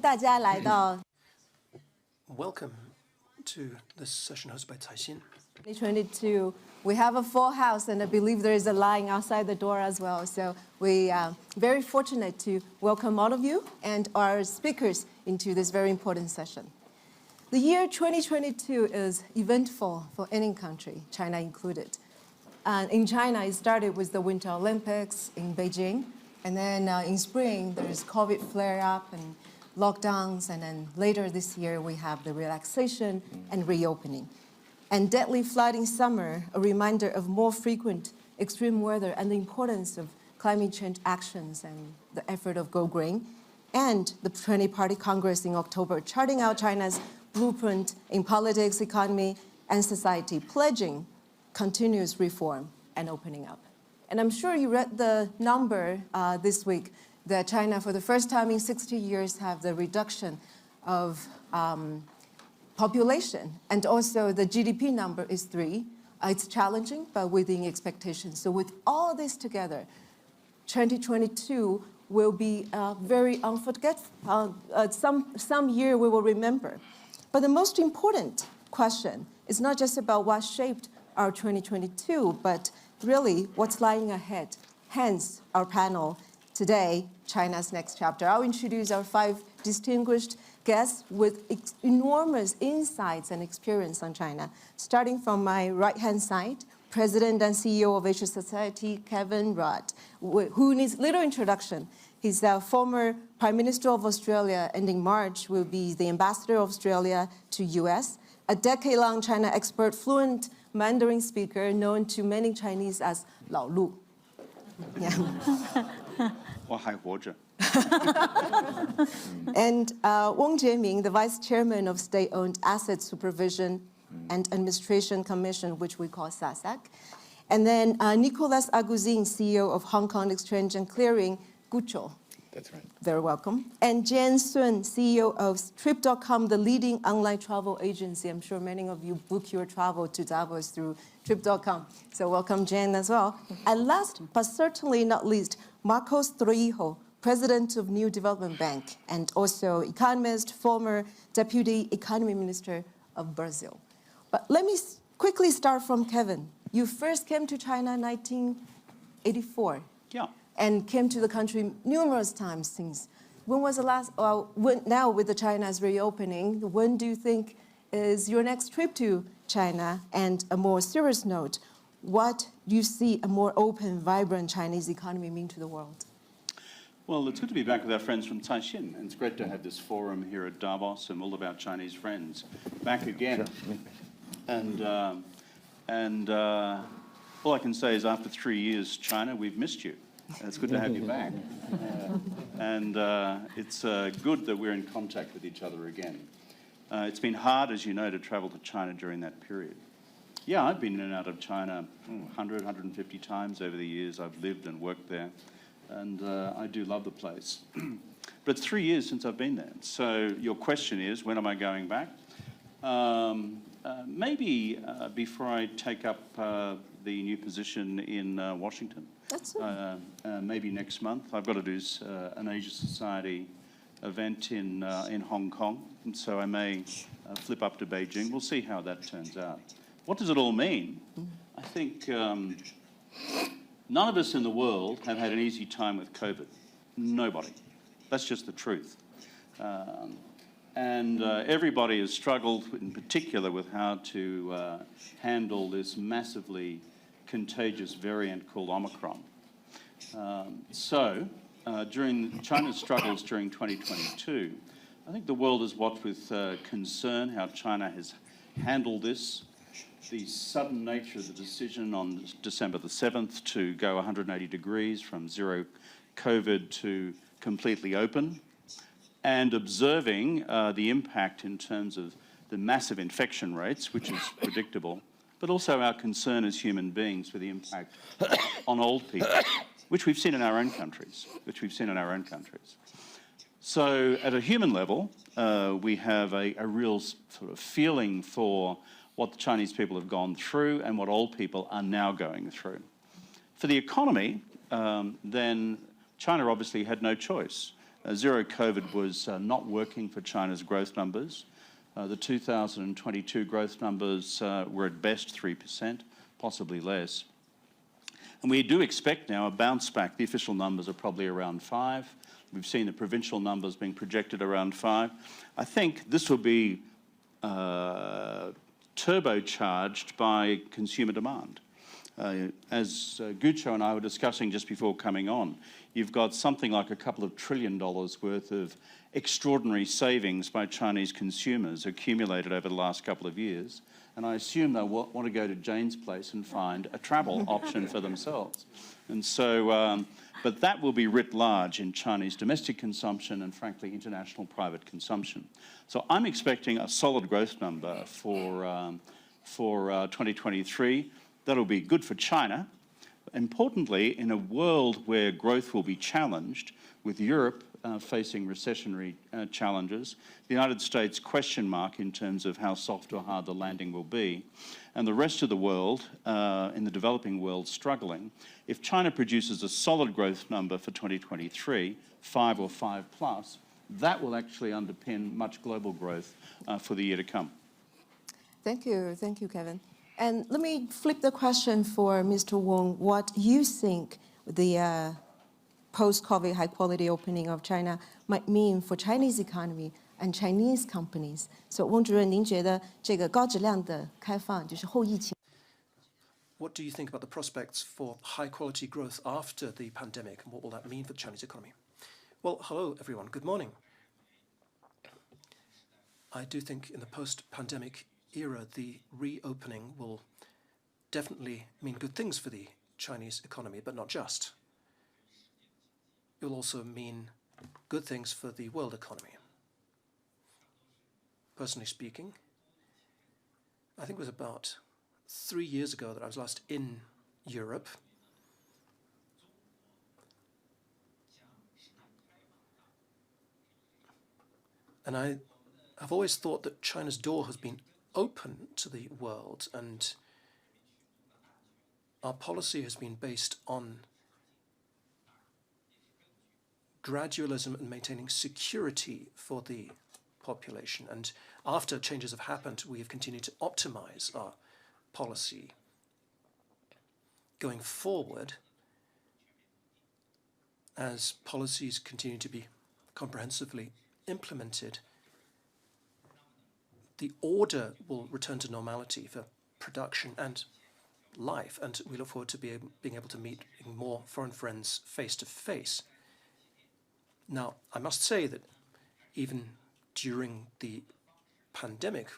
大家来到 Welcome to this session hosted by Caixin. 2022. We have a full house, and I believe there is a line outside the door as well. So we are very fortunate to welcome all of you and our speakers into this very important session. The year 2022 is eventful for any country, China included. In China, it started with the Winter Olympics in Beijing. And then in spring, there's COVID flare-up and lockdowns. And then later this year, we have the relaxation and reopening. And deadly flood in summer, a reminder of more frequent extreme weather and the importance of climate change actions and the effort of Go Green. And the 20-Party Congress in October, charting out China's blueprint in politics, economy, and society, pledging continuous reform and opening up. And I'm sure you read the number this week that China, for the first time in 60 years, have the reduction of population. And also the GDP number is 3. It's challenging, but within expectations. So with all this together, 2022 will be very unforgettable, some year we will remember. But the most important question is not just about what shaped our 2022, but really what's lying ahead. Hence, our panel today, China's Next Chapter. I'll introduce our 5 distinguished guests with enormous insights and experience on China. Starting from my right-hand side, President and CEO of Asia Society, Kevin Rudd, who needs little introduction. He's the former Prime Minister of Australia, and in March will be the Ambassador of Australia to US, a decade-long China expert, fluent Mandarin speaker, known to many Chinese as 老陆. Yeah. 我还活着. And Weng Jieming, the Vice Chairman of State-Owned Asset Supervision and Administration Commission, which we call SASAC. And then Nicolas Aguzin, CEO of Hong Kong Exchange and Clearing, Gucho. That's right. Very welcome. And Jen Sun, CEO of Trip.com, the leading online travel agency. I'm sure many of you book your travel to Davos through Trip.com. So welcome, Jen, as well. And last, but certainly not least, Marcos Troyjo, President of New Development Bank, and also economist, former Deputy Economy Minister of Brazil. But let me quickly start from Kevin. You first came to China in 1984. Yeah. And came to the country numerous times since. When was the last, now with the China's reopening, when do you think is your next trip to China? And a more serious note, what do you see a more open, vibrant Chinese economy mean to the world? Well, it's good to be back with our friends from Caixin, and it's great to have this forum here at Davos and all of our Chinese friends back again. Sure. And all I can say is after 3 years, China, we've missed you. It's good to have you back. It's good that we're in contact with each other again. It's been hard, as you know, to travel to China during that period. Yeah, I've been in and out of China 100, 150 times over the years. I've lived and worked there, and I do love the place. But it's 3 years since I've been there. So your question is, when am I going back? Maybe before I take up the new position in Washington. That's it. Maybe next month. I've got to do an Asia Society event in Hong Kong, and so I may flip up to Beijing. We'll see how that turns out. What does it all mean? I think none of us in the world have had an easy time with COVID. Nobody. That's just the truth. And everybody has struggled, in particular, with how to handle this massively contagious variant called Omicron. During China's struggles during 2022, I think the world has watched with concern how China has handled this, the sudden nature of the decision on December the 7th to go 180 degrees from zero COVID to completely open, and observing the impact in terms of the massive infection rates, which is predictable, but also our concern as human beings for the impact on old people, which we've seen in our own countries, So at a human level, we have a real sort of feeling for what the Chinese people have gone through and what old people are now going through. For the economy, then China obviously had no choice. Zero COVID was not working for China's growth numbers. The 2022 growth numbers were at best 3%, possibly less. And we do expect now a bounce back. The official numbers are probably around 5. We've seen the provincial numbers being projected around 5. I think this will be turbocharged by consumer demand. As Gucho and I were discussing just before coming on, you've got something like a couple of $1 trillion worth of extraordinary savings by Chinese consumers accumulated over the last couple of years. And I assume they'll want to go to Jane's Place and find a travel option for themselves. And so, but that will be writ large in Chinese domestic consumption and, frankly, international private consumption. So I'm expecting a solid growth number for 2023. That'll be good for China. Importantly, in a world where growth will be challenged, with Europe facing recessionary challenges, the United States question mark in terms of how soft or hard the landing will be, and the rest of the world, in the developing world, struggling. If China produces a solid growth number for 2023, 5 or 5 plus, that will actually underpin much global growth for the year to come. Thank you, Kevin. And let me flip the question for Mr. Weng. What you think the post-COVID high-quality opening of China might mean for Chinese economy and Chinese companies? So, 翁主任，您觉得这个高质量的开放，就是后疫情 What do you think about the prospects for high-quality growth after the pandemic, and what will that mean for the Chinese economy? Well, hello, everyone. Good morning. I do think in the post-pandemic era, the reopening will definitely mean good things for the Chinese economy, but not just. It will also mean good things for the world economy. Personally speaking, I think it was about 3 years ago that I was last in Europe. And I've always thought that China's door has been open to the world, and our policy has been based on gradualism and maintaining security for the population. And after changes have happened, we have continued to optimize our policy. Going forward, as policies continue to be comprehensively implemented, the order will return to normality for production and life, and we look forward to being able to meet more foreign friends face to face. Now, I must say that even during the pandemic,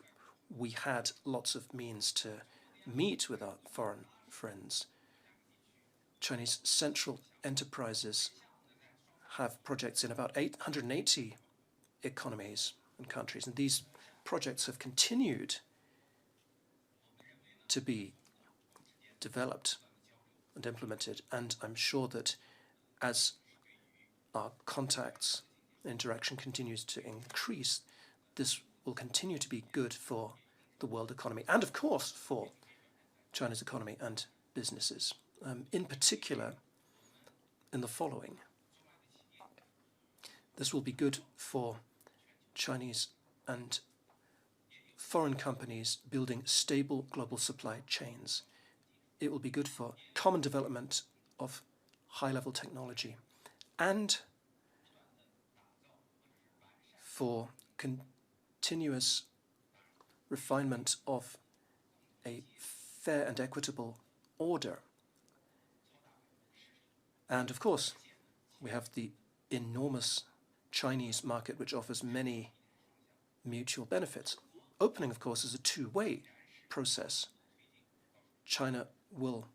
we had lots of means to meet with our foreign friends. Chinese central enterprises have projects in about 880 economies and countries, and these projects have continued to be developed and implemented, and I'm sure that as our contacts and interaction continues to increase, this will continue to be good for the world economy and, of course, for China's economy and businesses. In particular, in the following. This will be good for Chinese and foreign companies building stable global supply chains. It will be good for common development of high-level technology and for continuous refinement of a fair and equitable order. And of course, we have the enormous Chinese market, which offers many mutual benefits. Opening, of course, is a two-way process. China will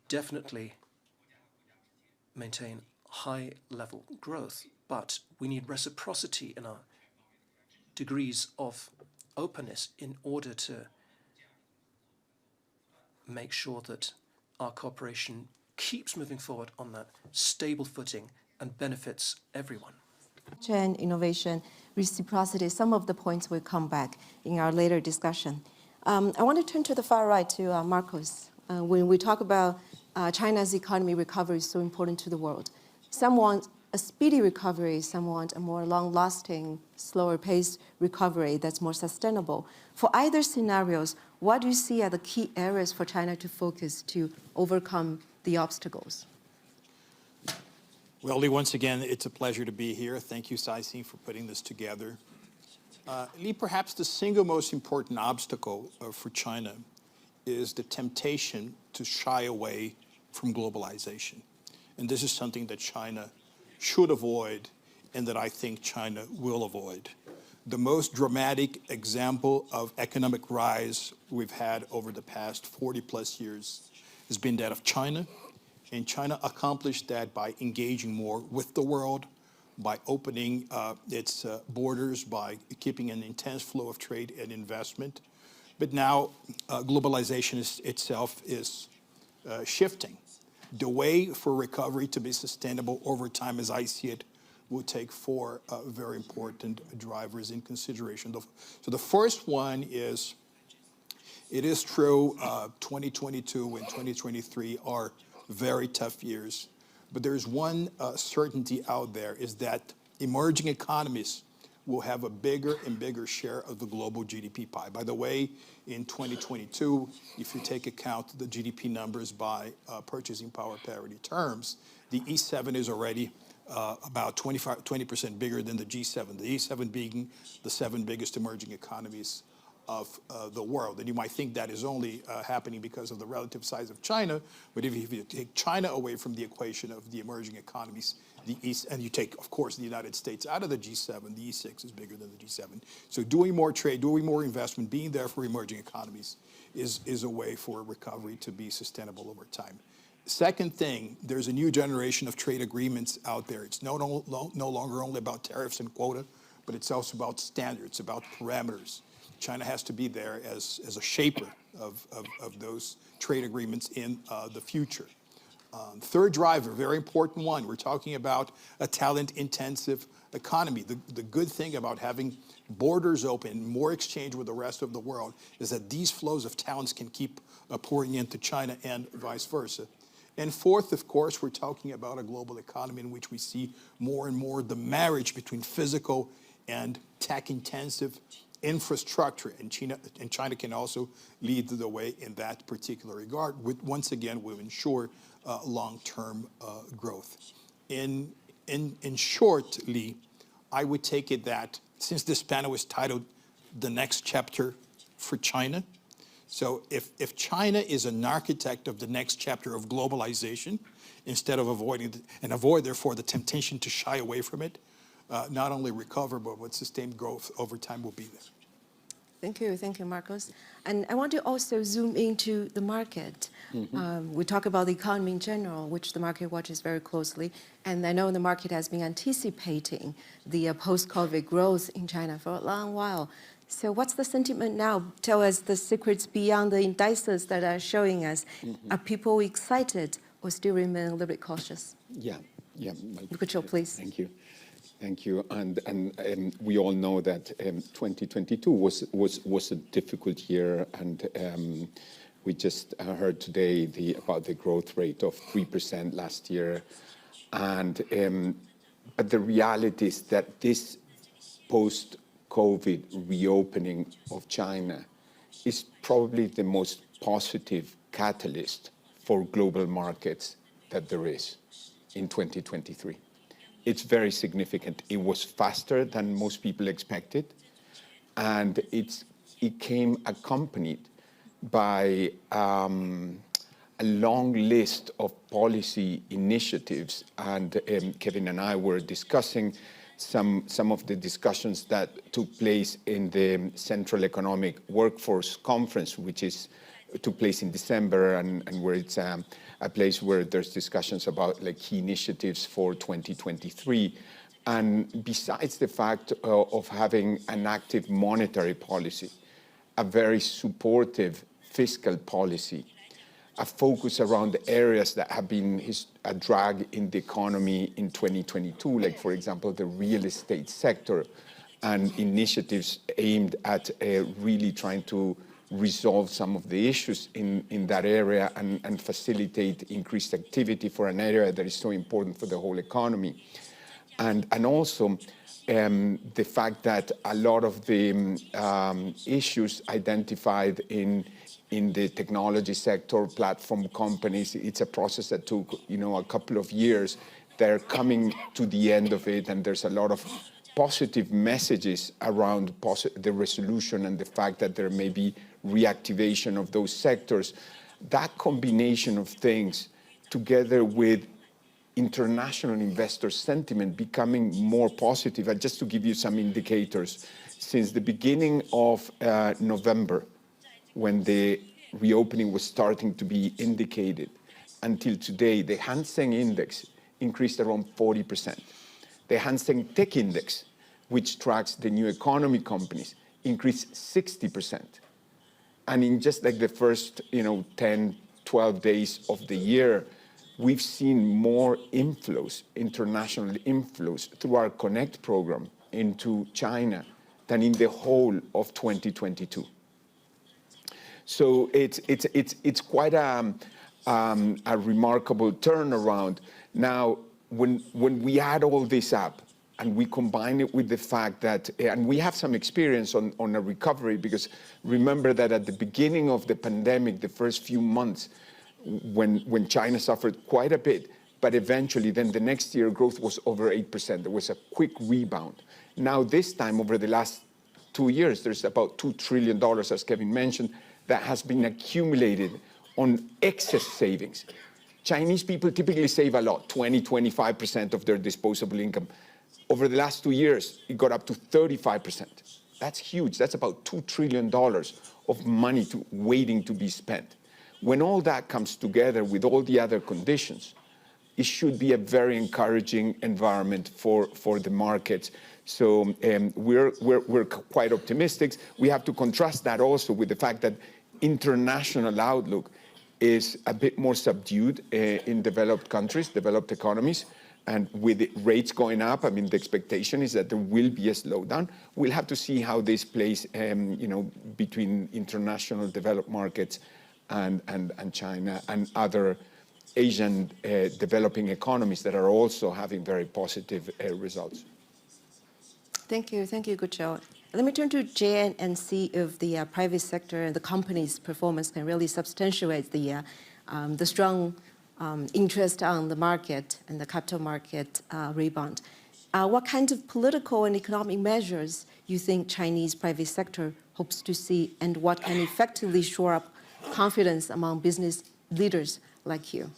definitely maintain high-level growth, but we need reciprocity in our degrees of openness in order to make sure that our cooperation keeps moving forward on that stable footing and benefits everyone. And innovation, reciprocity, some of the points will come back in our later discussion. I want to turn to the far right to Marcos. When we talk about China's economy recovery is so important to the world, Some want a speedy recovery, some want a more long-lasting, slower-paced recovery that's more sustainable. For either scenarios, what do you see are the key areas for China to focus to overcome the obstacles? Well, Li, once again, it's a pleasure to be here. Thank you, Caixin, for putting this together. Li, perhaps the single most important obstacle for China is the temptation to shy away from globalization. And this is something that China should avoid and that I think China will avoid. The most dramatic example of economic rise we've had over the past 40 plus years has been that of China. And China accomplished that by engaging more with the world, by opening its borders, by keeping an intense flow of trade and investment. But now globalization itself is shifting. The way for recovery to be sustainable over time, as I see it, will take four very important drivers in consideration. So the first one is, it is true 2022 and 2023 are very tough years, but there's one certainty out there, is that emerging economies will have a bigger and bigger share of the global GDP pie. By the way, in 2022, if you take account the GDP numbers by purchasing power parity terms, the E7 is already about 20% bigger than the G7, the E7 being the 7 biggest emerging economies of the world. And you might think that is only happening because of the relative size of China, but if you take China away from the equation of the emerging economies, the East, and you take, of course, the United States out of the G7, the E6 is bigger than the G7. So doing more trade, doing more investment, being there for emerging economies is a way for recovery to be sustainable over time. Second thing, there's a new generation of trade agreements out there. It's no longer only about tariffs and quota, but it's also about standards, about parameters. China has to be there as a shaper of those trade agreements in the future. Third driver, very important one, we're talking about a talent-intensive economy. The good thing about having borders open, more exchange with the rest of the world, is that these flows of talents can keep pouring into China and vice versa. And fourth, of course, we're talking about a global economy in which we see more and more the marriage between physical and tech-intensive infrastructure, and China can also lead the way in that particular regard, which once again will ensure long-term growth. In short, Li, I would take it that since this panel is titled "The Next Chapter for China," so if China is an architect of the next chapter of globalization, instead of avoiding and avoid therefore the temptation to shy away from it, not only recover, but with sustained growth over time will be there. Thank you, Marcos. And I want to also zoom into the market. We talk about the economy in general, which the market watches very closely. And I know the market has been anticipating the post-COVID growth in China for a long while. So what's the sentiment now? Tell us the secrets beyond the indices that are showing us. Are people excited or still remain a little bit cautious? Yeah. Nicolas, please. Thank you. And we all know that 2022 was a difficult year, and we just heard today about the growth rate of 3% last year. And but the reality is that this post-COVID reopening of China is probably the most positive catalyst for global markets that there is in 2023. It's very significant. It was faster than most people expected, and it came accompanied by a long list of policy initiatives. And Kevin and I were discussing some of the discussions that took place in the Central Economic Workforce Conference, which took place in December, and where it's a place where there's discussions about like key initiatives for 2023. And besides the fact of having an active monetary policy, a very supportive fiscal policy, a focus around the areas that have been a drag in the economy in 2022, like, for example, the real estate sector, and initiatives aimed at really trying to resolve some of the issues in that area and facilitate increased activity for an area that is so important for the whole economy. And also the fact that a lot of the issues identified in the technology sector, platform companies, it's a process that took, a couple of years. They're coming to the end of it, and there's a lot of positive messages around the resolution and the fact that there may be reactivation of those sectors. That combination of things, together with international investor sentiment becoming more positive, and just to give you some indicators, since the beginning of November, when the reopening was starting to be indicated, until today, the Hang Seng Index increased around 40%. The Hang Seng Tech Index, which tracks the new economy companies, increased 60%. And in just like the first 10, 12 days of the year, we've seen more inflows, international inflows, through our Connect program into China than in the whole of 2022. So it's quite a remarkable turnaround. Now, when we add all this up and we combine it with the fact that, and we have some experience on a recovery, because remember that at the beginning of the pandemic, the first few months, when China suffered quite a bit, but eventually then the next year growth was over 8%. There was a quick rebound. Now this time, over the last 2 years, there's about $2 trillion, as Kevin mentioned, that has been accumulated on excess savings. Chinese people typically save a lot, 20, 25% of their disposable income. Over the last 2 years, it got up to 35%. That's huge. That's about $2 trillion of money waiting to be spent. When all that comes together with all the other conditions, it should be a very encouraging environment for the markets. So we're quite optimistic. We have to contrast that also with the fact that international outlook is a bit more subdued in developed countries, developed economies. And with rates going up, I mean, the expectation is that there will be a slowdown. We'll have to see how this plays, between international developed markets and China and other Asian developing economies that are also having very positive results. Thank you, Gucho. Let me turn to Jan and see if the private sector and the company's performance can really substantiate the strong interest on the market and the capital market rebound. What kinds of political and economic measures you think Chinese private sector hopes to see, and what can effectively shore up confidence among business leaders like you?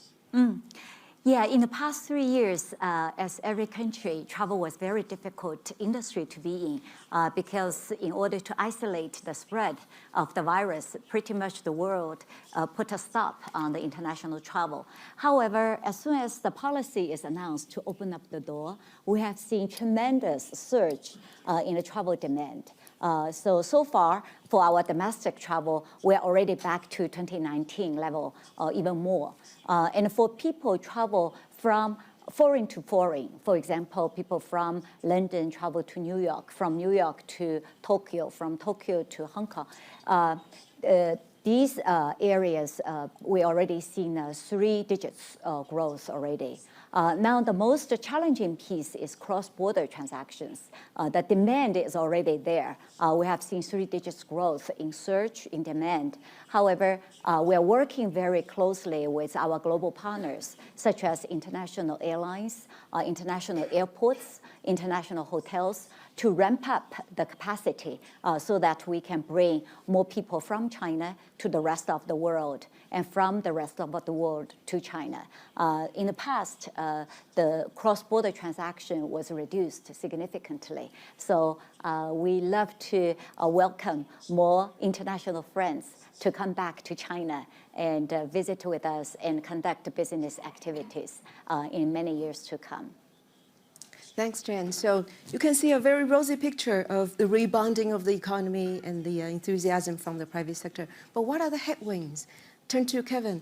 Yeah, in the past 3 years, as every country, travel was very difficult industry to be in because in order to isolate the spread of the virus, pretty much the world put a stop on the international travel. However, as soon as the policy is announced to open up the door, we have seen tremendous surge in the travel demand. So far, for our domestic travel, we're already back to 2019 level, or even more. And for people travel from foreign to foreign, for example, people from London travel to New York, from New York to Tokyo, from Tokyo to Hong Kong. These areas, we already seen 3 digits growth already. Now, the most challenging piece is cross-border transactions. The demand is already there. We have seen 3 digits growth in surge in demand. However, we are working very closely with our global partners, such as international airlines, international airports, international hotels, to ramp up the capacity so that we can bring more people from China to the rest of the world, and from the rest of the world to China. In the past, the cross-border transaction was reduced significantly. So we love to welcome more international friends to come back to China and visit with us and conduct business activities in many years to come. Thanks, Jan. So you can see a very rosy picture of the rebounding of the economy and the enthusiasm from the private sector. But what are the headwinds? Turn to Kevin.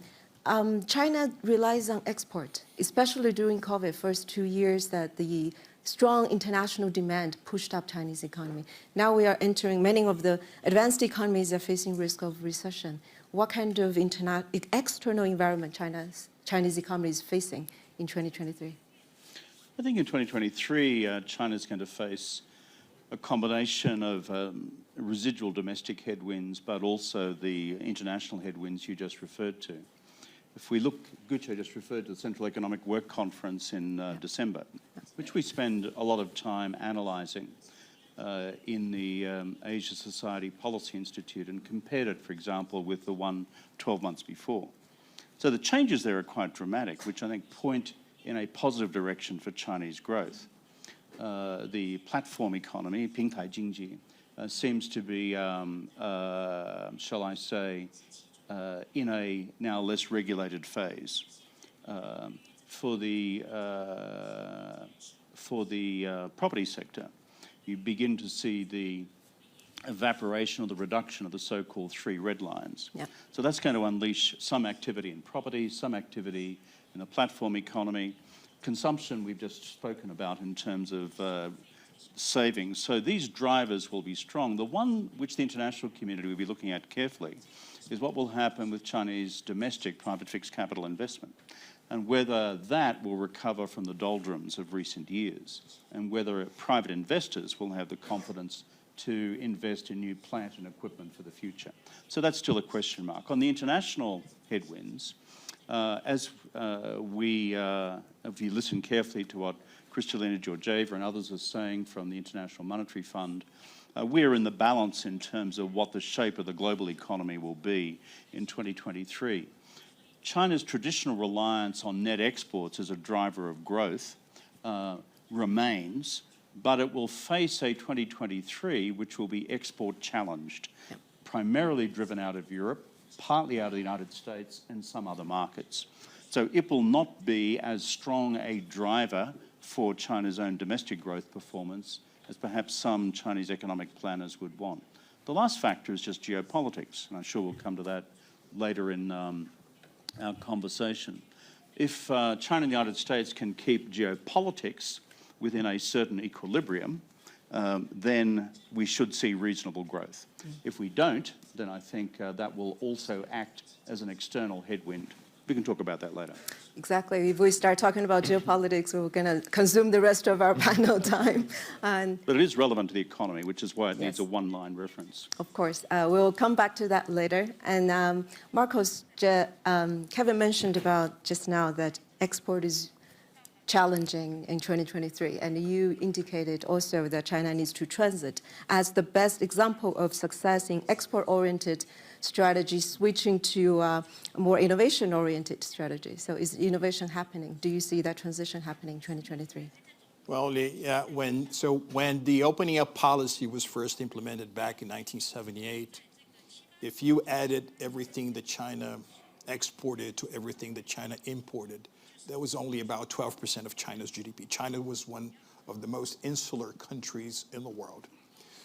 China relies on export, especially during COVID, first 2 years that the strong international demand pushed up Chinese economy. Now we are entering, many of the advanced economies are facing risk of recession. What kind of external environment Chinese economy is facing in 2023? I think in 2023, China's going to face a combination of residual domestic headwinds, but also the international headwinds you just referred to. If we look, Gucho just referred to the Central Economic Work Conference in December, which we spend a lot of time analysing in the Asia Society Policy Institute, and compared it, for example, with the one 12 months before. So the changes there are quite dramatic, which I think point in a positive direction for Chinese growth. The platform economy, 平台经济, seems to be, shall I say, in a now less regulated phase. For the property sector, you begin to see the evaporation or the reduction of the so-called three red lines. Yeah. So that's going to unleash some activity in property, some activity in the platform economy. Consumption we've just spoken about in terms of savings. So these drivers will be strong. The one which the international community will be looking at carefully is what will happen with Chinese domestic private fixed capital investment, and whether that will recover from the doldrums of recent years, and whether private investors will have the confidence to invest in new plant and equipment for the future. So that's still a question mark. On the international headwinds, if you listen carefully to what Kristalina Georgieva and others are saying from the International Monetary Fund, we're in the balance in terms of what the shape of the global economy will be in 2023. China's traditional reliance on net exports as a driver of growth remains, but it will face a 2023 which will be export challenged, primarily driven out of Europe, partly out of the United States and some other markets. So it will not be as strong a driver for China's own domestic growth performance as perhaps some Chinese economic planners would want. The last factor is just geopolitics, and I'm sure we'll come to that later in our conversation. If China and the United States can keep geopolitics within a certain equilibrium, then we should see reasonable growth. If we don't, then I think that will also act as an external headwind. We can talk about that later. Exactly. If we start talking about geopolitics, we're going to consume the rest of our panel time. But it is relevant to the economy, which is why it needs a one-line reference. Of course. We'll come back to that later. And Marcos, Kevin mentioned about just now that export is challenging in 2023, and you indicated also that China needs to transit as the best example of success in export-oriented strategy, switching to a more innovation-oriented strategy. So is innovation happening? Do you see that transition happening in 2023? Well, yeah, when the opening up policy was first implemented back in 1978, if you added everything that China exported to everything that China imported, that was only about 12% of China's GDP. China was one of the most insular countries in the world.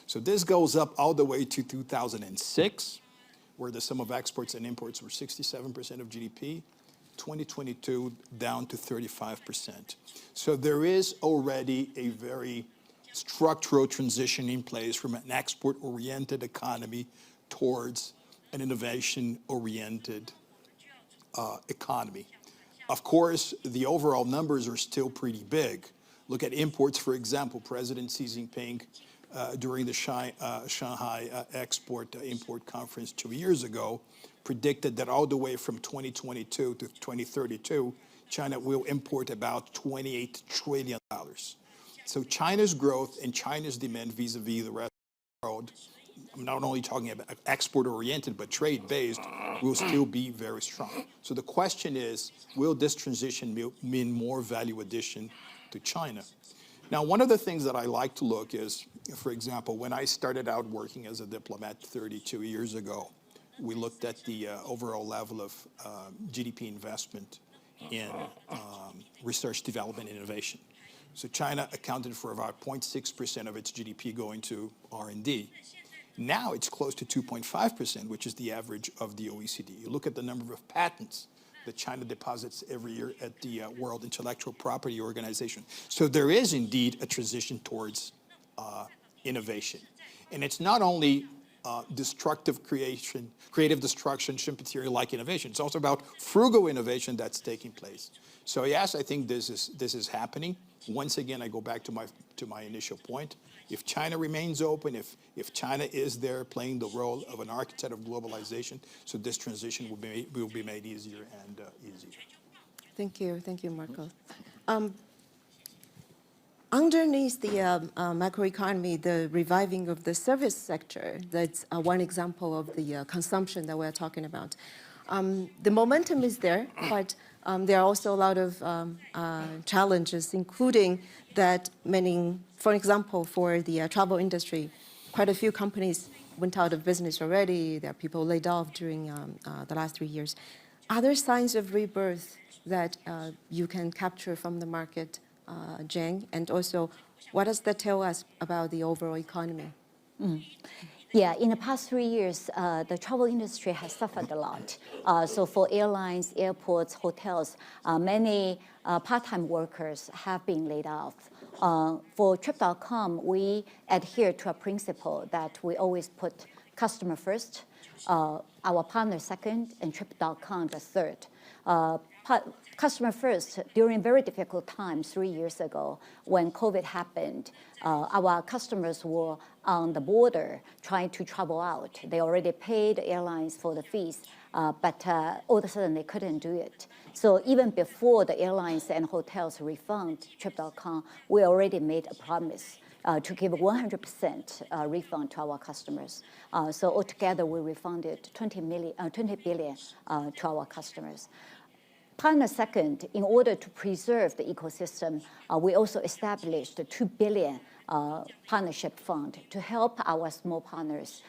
So this goes up all the way to 2006, where the sum of exports and imports were 67% of GDP, 2022 down to 35%. So there is already a very structural transition in place from an export-oriented economy towards an innovation-oriented economy. Of course, the overall numbers are still pretty big. Look at imports, for example. President Xi Jinping, during the Shanghai Export-Import Conference 2 years ago, predicted that all the way from 2022 to 2032, China will import about $28 trillion. So China's growth and China's demand vis-a-vis the rest of the world, I'm not only talking about export-oriented, but trade-based, will still be very strong. So the question is, will this transition mean more value addition to China? Now, one of the things that I like to look is, for example, when I started out working as a diplomat 32 years ago, we looked at the overall level of GDP investment in research, development, and innovation. So China accounted for about 0.6% of its GDP going to R&D. Now it's close to 2.5%, which is the average of the OECD. You look at the number of patents that China deposits every year at the World Intellectual Property Organization. So there is indeed a transition towards innovation. And it's not only destructive creation, creative destruction, Schumpeterian-like innovation. It's also about frugal innovation that's taking place. So yes, I think this is happening. Once again, I go back to my initial point. If China remains open, if China is there playing the role of an architect of globalization, so this transition will be made easier and easier. Thank you, Marco. Underneath the macroeconomy, the reviving of the service sector, that's one example of the consumption that we're talking about. The momentum is there, but there are also a lot of challenges, including that many, for example, for the travel industry, quite a few companies went out of business already. There are people laid off during the last 3 years. Are there signs of rebirth that you can capture from the market, Zhang? And also, what does that tell us about the overall economy? Yeah, in the past 3 years, the travel industry has suffered a lot. So for airlines, airports, hotels, many part-time workers have been laid off. For Trip.com, we adhere to a principle that we always put customer first, our partner second, and Trip.com the third. Customer first, during very difficult times 3 years ago, when COVID happened, our customers were on the border trying to travel out. They already paid airlines for the fees, but all of a sudden they couldn't do it. So even before the airlines and hotels refund Trip.com, we already made a promise to give 100% refund to our customers. So altogether, we refunded 20 billion to our customers. Partner second, in order to preserve the ecosystem, we also established a 2 billion partnership fund to help our small partners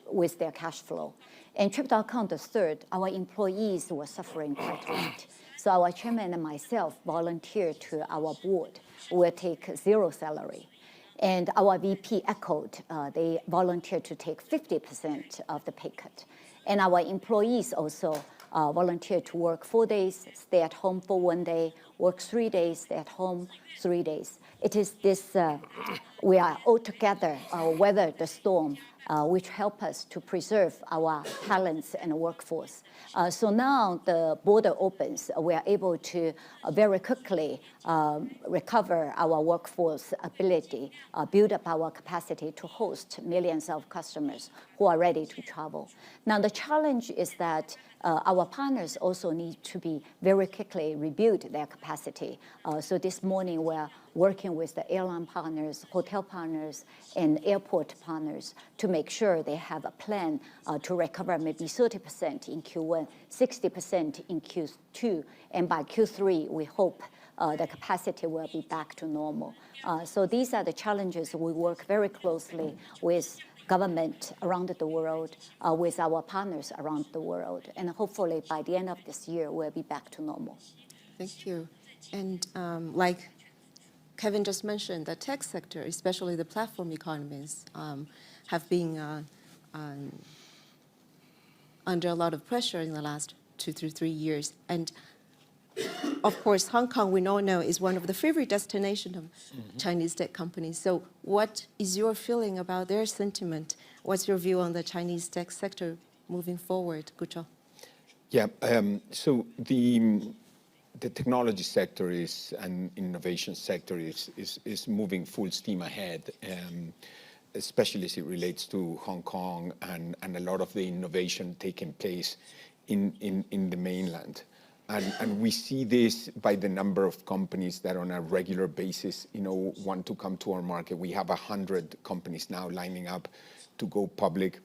with their cash flow. And Trip.com, the third, our employees were suffering quite a lot. So our chairman and myself volunteered to our board. We'll take 0 salary. And our VP echoed, they volunteered to take 50% of the pay cut. And our employees also volunteered to work 4 days, stay at home for 1 day, work 3 days, stay at home 3 days. It is this, we are all together, weather the storm, which help us to preserve our talents and workforce. So now the border opens, we are able to very quickly recover our workforce ability, build up our capacity to host millions of customers who are ready to travel. Now the challenge is that our partners also need to be very quickly rebuild their capacity. So this morning we're working with the airline partners, hotel partners, and airport partners to make sure they have a plan to recover maybe 30% in Q1, 60% in Q2, and by Q3 we hope the capacity will be back to normal. So these are the challenges. We work very closely with government around the world, with our partners around the world. And hopefully by the end of this year, we'll be back to normal. Thank you. And like Kevin just mentioned, the tech sector, especially the platform economies, have been under a lot of pressure in the last 2 to 3 years. And of course, Hong Kong, we all know, is one of the favorite destinations of Chinese tech companies. So what is your feeling about their sentiment? What's your view on the Chinese tech sector moving forward, Gucho? Yeah, so the technology sector and innovation sector is moving full steam ahead, especially as it relates to Hong Kong and a lot of the innovation taking place in the mainland. And we see this by the number of companies that on a regular basis, want to come to our market. We have 100 companies now lining up to go public.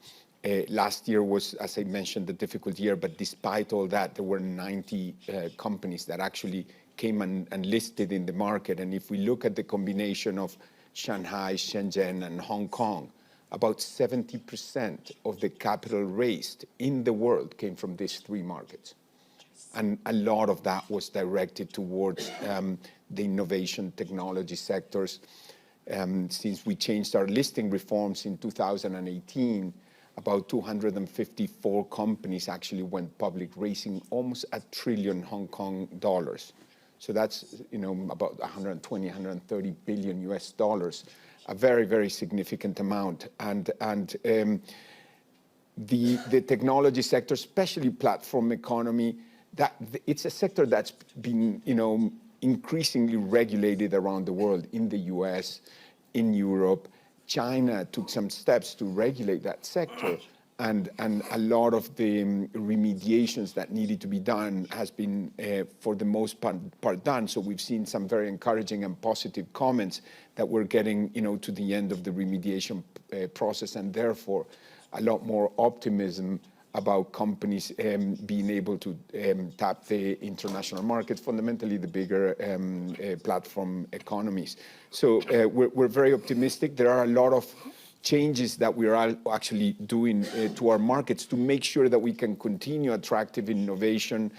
Last year was, as I mentioned, a difficult year, but despite all that, there were 90 companies that actually came and listed in the market. And if we look at the combination of Shanghai, Shenzhen, and Hong Kong, about 70% of the capital raised in the world came from these 3 markets. And a lot of that was directed towards the innovation technology sectors. Since we changed our listing reforms in 2018, about 254 companies actually went public, raising almost $1 trillion Hong Kong dollars. So that's, about 120, 130 billion US dollars, a very, very significant amount. And the technology sector, especially platform economy, it's a sector that's been, increasingly regulated around the world, in the US, in Europe. China took some steps to regulate that sector, and a lot of the remediations that needed to be done has been, for the most part, done. So we've seen some very encouraging and positive comments that we're getting, to the end of the remediation process, and therefore a lot more optimism about companies being able to tap the international markets, fundamentally the bigger platform economies. So we're very optimistic. There are a lot of changes that we are actually doing to our markets to make sure that we can continue attractive innovation.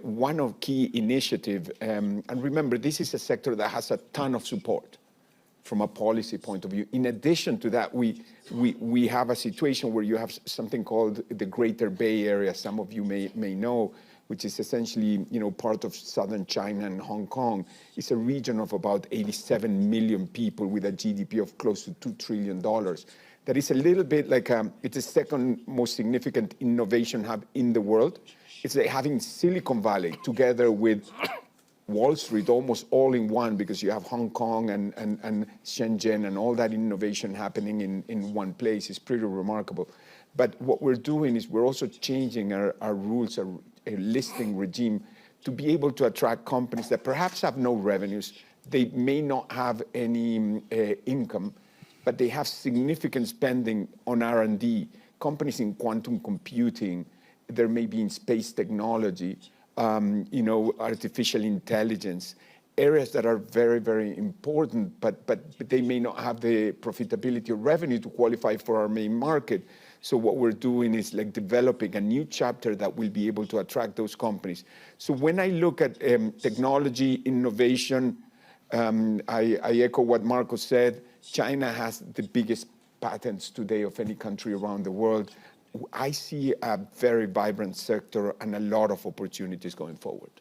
One of key initiative, and remember, this is a sector that has a ton of support from a policy point of view. In addition to that, we have a situation where you have something called the Greater Bay Area, some of you may know, which is essentially, part of southern China and Hong Kong. It's a region of about 87 million people with a GDP of close to $2 trillion. That is a little bit like, it's the second most significant innovation hub in the world. It's like having Silicon Valley together with Wall Street, almost all in one, because you have Hong Kong and Shenzhen and all that innovation happening in one place. Is pretty remarkable. But what we're doing is we're also changing our rules, our listing regime, to be able to attract companies that perhaps have no revenues. They may not have any income, but they have significant spending on R&D. Companies in quantum computing, there may be in space technology, artificial intelligence, areas that are very, very important, but they may not have the profitability or revenue to qualify for our main market. So what we're doing is like developing a new chapter that will be able to attract those companies. So when I look at technology, innovation, I echo what Marco said. China has the biggest patents today of any country around the world. I see a very vibrant sector and a lot of opportunities going forward.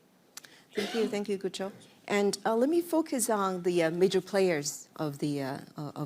Thank you, Gucho. And let me focus on the major players of the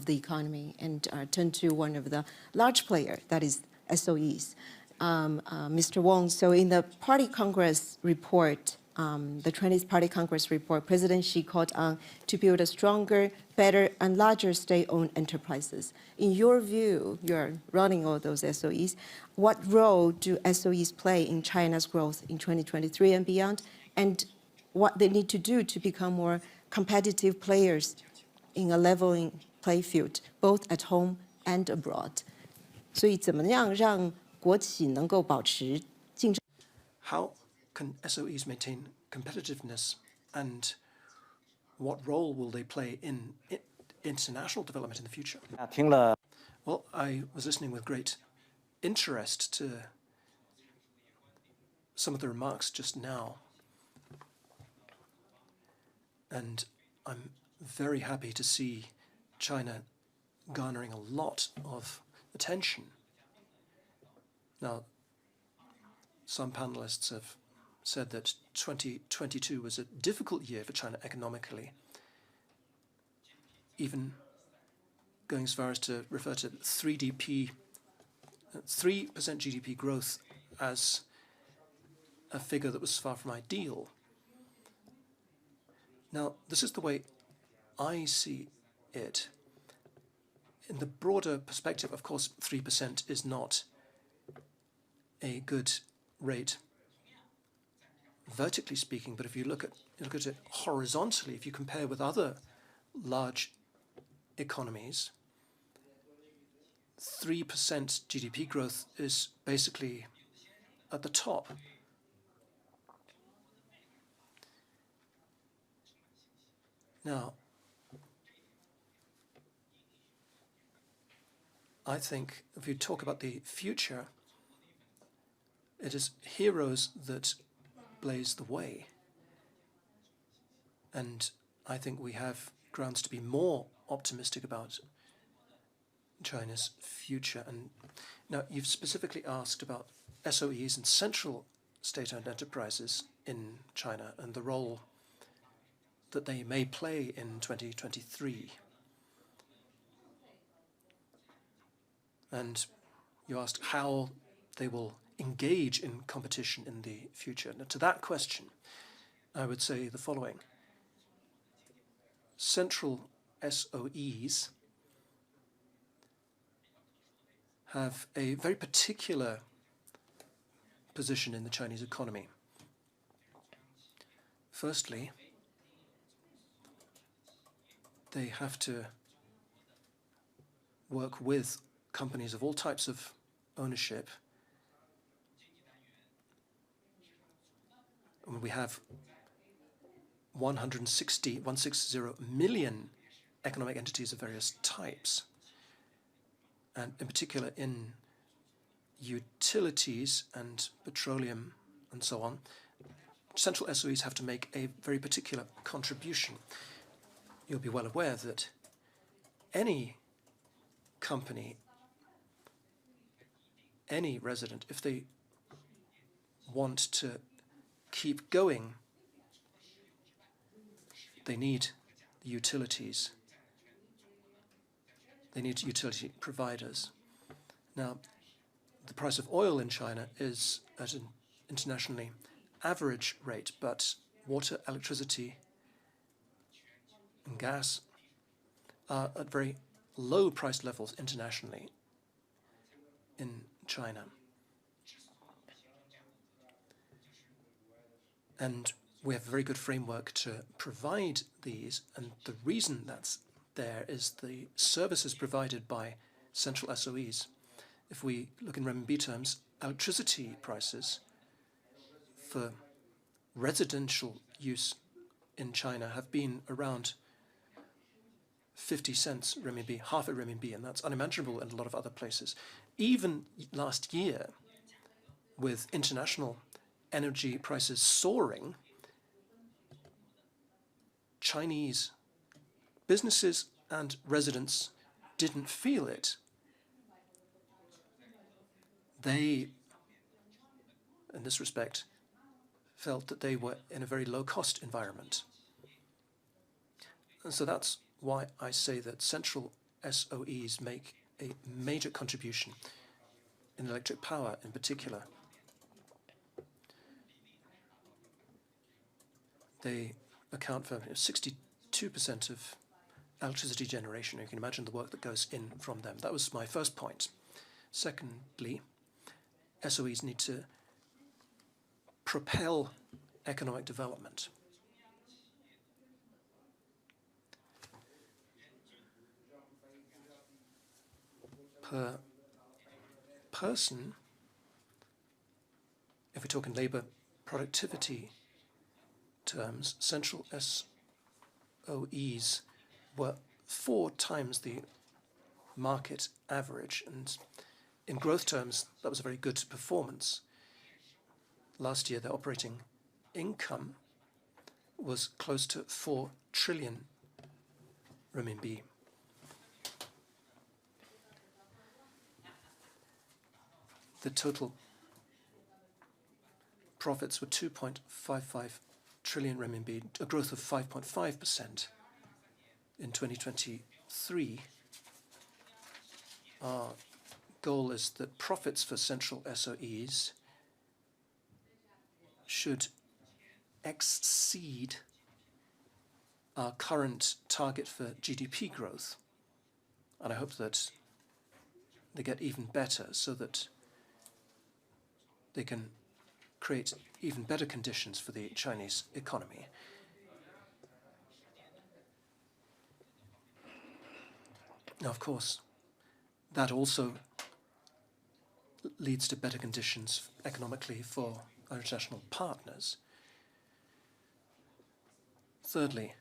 economy and turn to one of the large players, that is SOEs. Mr. Wong, so in the Party Congress report, the 20th Party Congress report, President Xi called on to build a stronger, better, and larger state-owned enterprises. In your view, you're running all those SOEs. What role do SOEs play in China's growth in 2023 and beyond, and what they need to do to become more competitive players in a leveling play field, both at home and abroad? 所以怎么样让国企能够保持竞争？ How can SOEs maintain competitiveness, and what role will they play in international development in the future? Well, I was listening with great interest to some of the remarks just now, and I'm very happy to see China garnering a lot of attention. Now, some panelists have said that 2022 was a difficult year for China economically, even going as far as to refer to 3% GDP growth as a figure that was far from ideal. Now, this is the way I see it. In the broader perspective, of course, 3% is not a good rate vertically speaking, but if you look at it horizontally, if you compare with other large economies, 3% GDP growth is basically at the top. Now, I think if you talk about the future, it is heroes that blaze the way. And I think we have grounds to be more optimistic about China's future. And now you've specifically asked about SOEs and central state-owned enterprises in China and the role that they may play in 2023. And you asked how they will engage in competition in the future. Now, to that question, I would say the following. Central SOEs have a very particular position in the Chinese economy. Firstly, they have to work with companies of all types of ownership. And we have 160 million economic entities of various types, and in particular in utilities and petroleum and so on. Central SOEs have to make a very particular contribution. You'll be well aware that any company, any resident, if they want to keep going, they need utilities. They need utility providers. Now, the price of oil in China is at an internationally average rate, but water, electricity, and gas are at very low price levels internationally in China. And we have a very good framework to provide these, and the reason that's there is the services provided by central SOEs. If we look in renminbi terms, electricity prices for residential use in China have been around 50 cents renminbi, half a renminbi, and that's unimaginable in a lot of other places. Even last year, with international energy prices soaring, Chinese businesses and residents didn't feel it. They, in this respect, felt that they were in a very low-cost environment. And so that's why I say that central SOEs make a major contribution in electric power in particular. They account for 62% of electricity generation. You can imagine the work that goes in from them. That was my first point. Secondly, SOEs need to propel economic development. Per person, if we talk in labor productivity terms, central SOEs were 4 times the market average, and in growth terms, that was a very good performance. Last year, their operating income was close to 4 trillion renminbi. The total profits were 2.55 trillion renminbi, a growth of 5.5%. In 2023, our goal is that profits for central SOEs should exceed our current target for GDP growth. And I hope that they get even better so that they can create even better conditions for the Chinese economy. Now, of course, that also leads to better conditions economically for our international partners. Thirdly,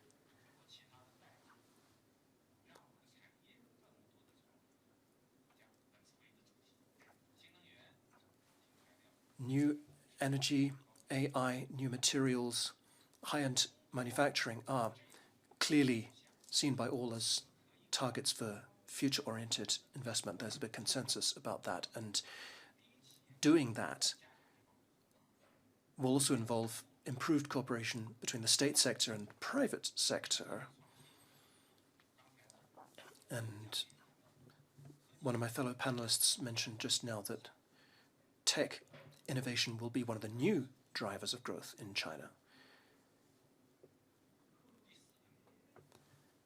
new energy, AI, new materials, high-end manufacturing are clearly seen by all as targets for future-oriented investment. There's a big consensus about that, and doing that will also involve improved cooperation between the state sector and private sector. And one of my fellow panelists mentioned just now that tech innovation will be one of the new drivers of growth in China.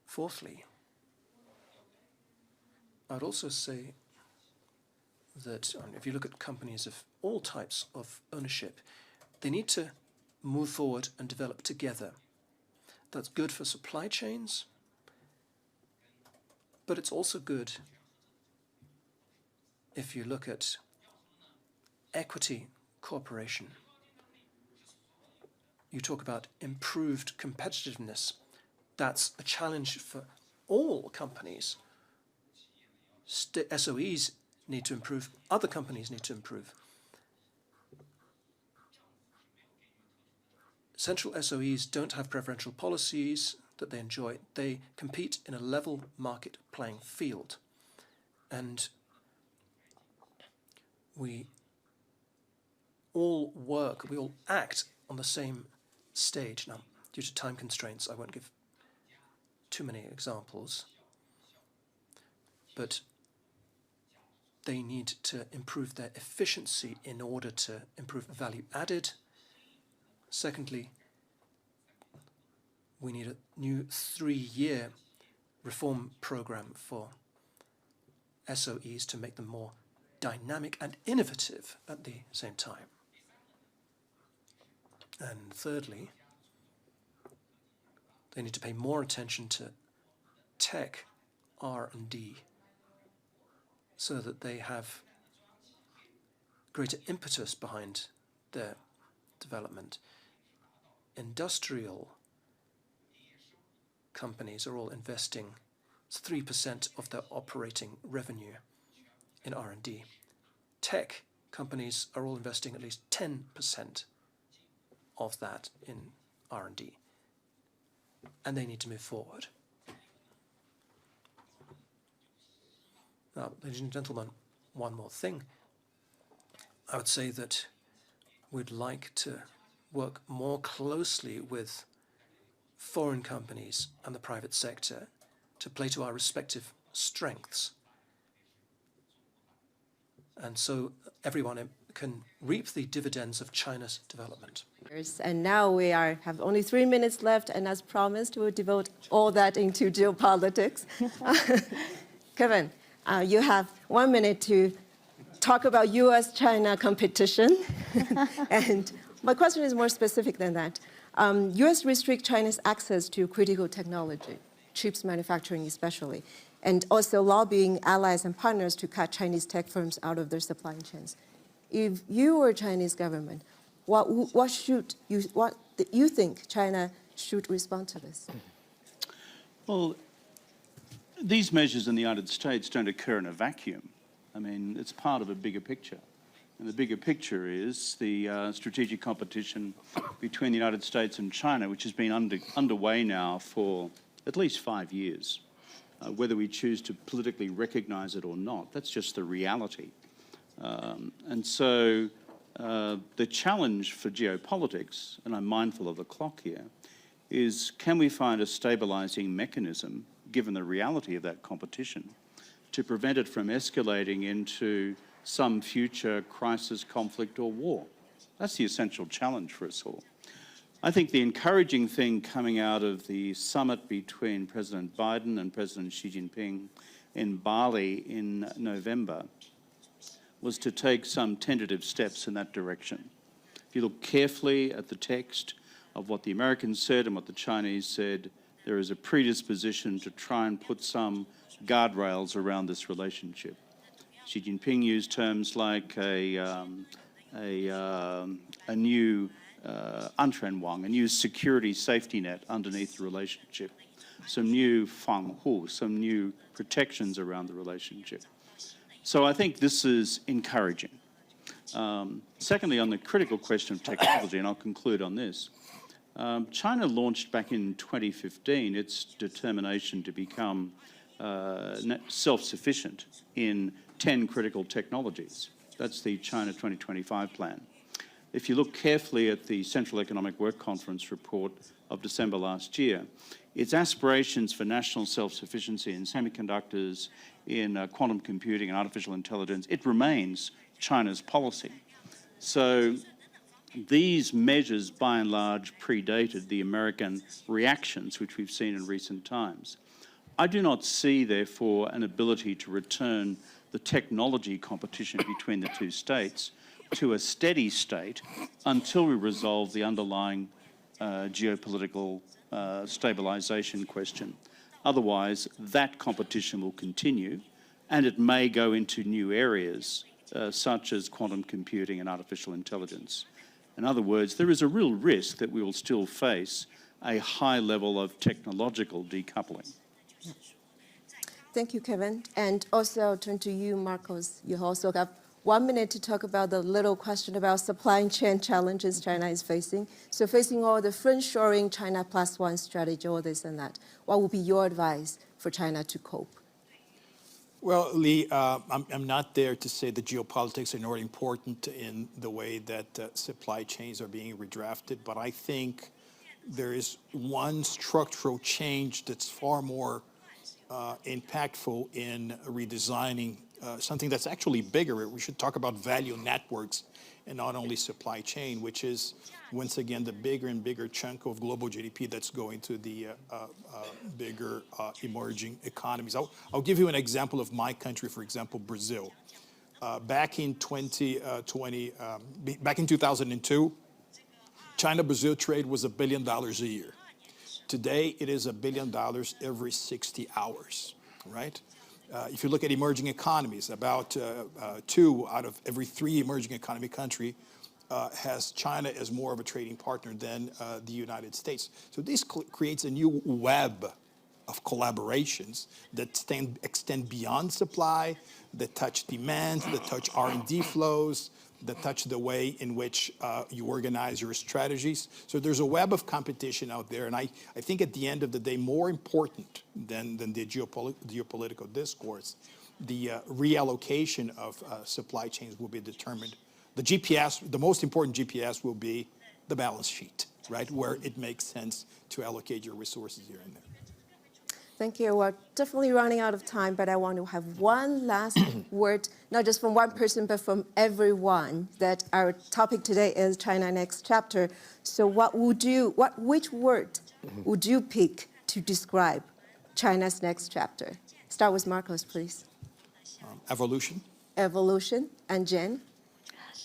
Fourthly, I would also say that if you look at companies of all types of ownership, they need to move forward and develop together. That's good for supply chains, but it's also good if you look at equity cooperation. You talk about improved competitiveness. That's a challenge for all companies. SOEs need to improve, other companies need to improve. Central SOEs don't have preferential policies that they enjoy. They compete in a level market playing field. And we all work, we all act on the same stage. Now, due to time constraints, I won't give too many examples, but they need to improve their efficiency in order to improve value added. Secondly, we need a new 3-year reform program for SOEs to make them more dynamic and innovative at the same time. And thirdly, they need to pay more attention to tech R&D so that they have greater impetus behind their development. Industrial companies are all investing 3% of their operating revenue in R&D. Tech companies are all investing at least 10% of that in R&D, and they need to move forward. Now, ladies and gentlemen, one more thing. I would say that we'd like to work more closely with foreign companies and the private sector to play to our respective strengths. And so everyone can reap the dividends of China's development. And now we have only 3 minutes left, and as promised, we'll devote all that into geopolitics. Kevin, you have 1 minute to talk about US-China competition. And my question is more specific than that. US restrict China's access to critical technology, chips manufacturing especially, and also lobbying allies and partners to cut Chinese tech firms out of their supply chains. If you were Chinese government, what do you think China should respond to this? Well, these measures in the United States don't occur in a vacuum. I mean, it's part of a bigger picture. And the bigger picture is the strategic competition between the United States and China, which has been underway now for at least 5 years. Whether we choose to politically recognize it or not, that's just the reality. And so the challenge for geopolitics, and I'm mindful of the clock here, is can we find a stabilizing mechanism, given the reality of that competition, to prevent it from escalating into some future crisis, conflict, or war? That's the essential challenge for us all. I think the encouraging thing coming out of the summit between President Biden and President Xi Jinping in Bali in November was to take some tentative steps in that direction. If you look carefully at the text of what the Americans said and what the Chinese said, there is a predisposition to try and put some guardrails around this relationship. Xi Jinping used terms like a new Antrenwang, a new security safety net underneath the relationship, some new fanghu, some new protections around the relationship. So I think this is encouraging. Secondly, on the critical question of technology, and I'll conclude on this, China launched back in 2015 its determination to become self-sufficient in 10 critical technologies. That's the China 2025 plan. If you look carefully at the Central Economic Work Conference report of December last year, its aspirations for national self-sufficiency in semiconductors, in quantum computing and artificial intelligence, it remains China's policy. So these measures, by and large, predated the American reactions, which we've seen in recent times. I do not see, therefore, an ability to return the technology competition between the two states to a steady state until we resolve the underlying geopolitical stabilization question. Otherwise, that competition will continue, and it may go into new areas, such as quantum computing and artificial intelligence. In other words, there is a real risk that we will still face a high level of technological decoupling. Thank you, Kevin. And also, I'll turn to you, Marcos. You also have 1 minute to talk about the little question about supply chain challenges China is facing. So facing all the friendshoring, China +1 strategy, all this and that, what would be your advice for China to cope? Well, Lee, I'm not there to say that geopolitics are not important in the way that supply chains are being redrafted, but I think there is one structural change that's far more impactful in redesigning something that's actually bigger. We should talk about value networks and not only supply chain, which is, once again, the bigger and bigger chunk of global GDP that's going to the bigger emerging economies. I'll give you an example of my country, for example, Brazil. Back in 2002, China-Brazil trade was $1 billion a year. Today, it is $1 billion every 60 hours, right? If you look at emerging economies, about 2 out of every 3 emerging economy country has China as more of a trading partner than the United States. So this creates a new web of collaborations that extend beyond supply, that touch demand, that touch R&D flows, that touch the way in which you organize your strategies. So there's a web of competition out there, and I think at the end of the day, more important than the geopolitical discourse, the reallocation of supply chains will be determined. The GPS, the most important GPS will be the balance sheet, right, where it makes sense to allocate your resources here and there. Thank you. We're definitely running out of time, but I want to have one last word, not just from one person, but from everyone, that our topic today is China Next Chapter. So which word would you pick to describe China's next chapter? Start with Marcos, please. Evolution. Evolution. And Jen?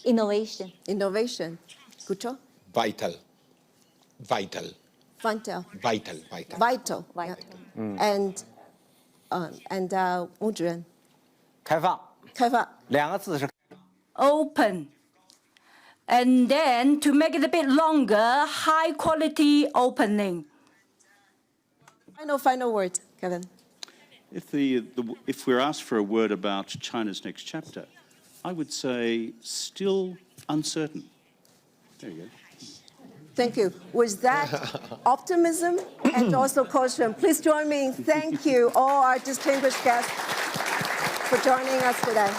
Innovation. Innovation. Gucho? Vital. Vital. Vital. Vital. Vital. Vital. Vital. Yeah. And Weng Jieming? 开放开放。2个字是 open. And then to make it a bit longer, high quality opening. Final word, Kevin. If we're asked for a word about China's next chapter, I would say still uncertain. There you go. Thank you. With that optimism and also caution, please join me in thank you all our distinguished guests for joining us today.